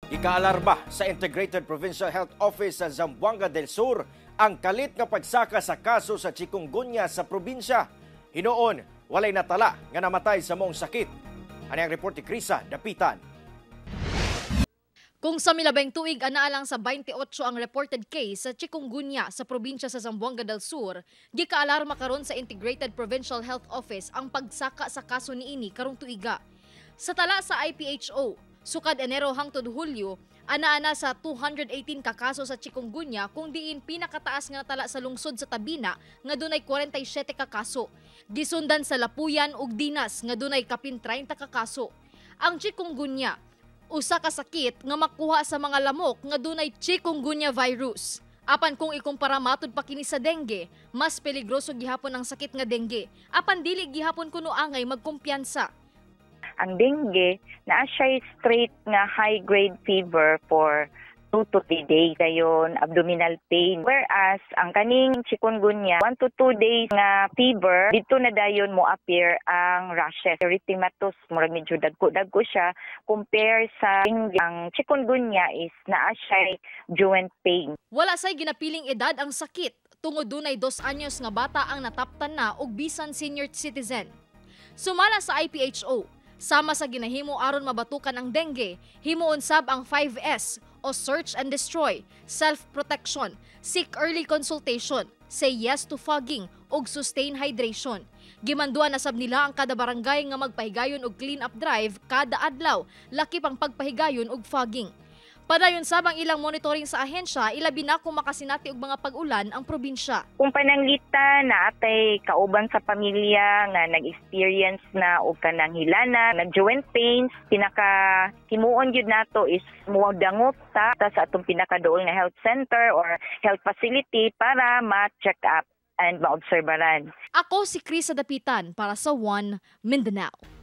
Ikaalarma sa Integrated Provincial Health Office sa Zamboanga del Sur ang kalit nga pagsaka sa kaso sa chikungunya sa probinsya. Hinoon, walay natala nga namatay sa mong sakit. Ano ang report ni Krisa Dapitan? Kung sa milabeng tuig anaalang sa 28 ang reported case sa chikungunya sa probinsya sa Zamboanga del Sur, gikaalarma karon sa Integrated Provincial Health Office ang pagsaka sa kaso niini karong tuiga. Sa tala sa IPHO, sukad Enero hangtod Hulyo, ana sa 218 ka kaso sa chikungunya kung diin pinakataas nga tala sa lungsod sa Tabina nga dunay 47 ka kaso. Gisundan sa Lapuyan ug Dinas nga dunay kapin 30 ka kaso. Ang chikungunya usa ka sakit nga makuha sa mga lamok nga dunay chikungunya virus. Apan kung ikumpara matud pa kini sa dengue, mas peligroso gihapon ang sakit nga dengue. Apan dili gihapon kuno angay magkumpiyansa. Ang dengue, naa siya straight nga high-grade fever for 2 to 3 days. Dayon, abdominal pain. Whereas, ang kaning chikungunya, 1 to 2 days nga fever, dito na dayon mo appear ang rashes. Erythematous, murag medyo dagko-dagko siya. Compare sa dengue, ang chikungunya is naa siya joint pain. Wala say ginapiling edad ang sakit. Tungod dunay 2 anyos nga bata ang nataptan na og bisan senior citizen. Sumala sa IPHO, sama sa ginahimo aron mabatukan ang dengue, himuon sab ang 5S o search and destroy, self-protection, seek early consultation, say yes to fogging ug sustain hydration. Gimanduan na sab nila ang kada barangay nga magpahigayon og clean up drive kada adlaw, lakip ang pagpahigayon og fogging. Padayon sabang ilang monitoring sa ahensya, ilabi na kung makasinati og mga pag-ulan ang probinsya. Kung pananglitan na atay kauban sa pamilya nga nag-experience na og kanang hilana, nag-joint pains, pinaka-himuon gyud nato is mudangot sa atong pinakaduol nga health center or health facility para ma-check up and maobserbaran. Ako si Krisa Dapitan para sa One Mindanao.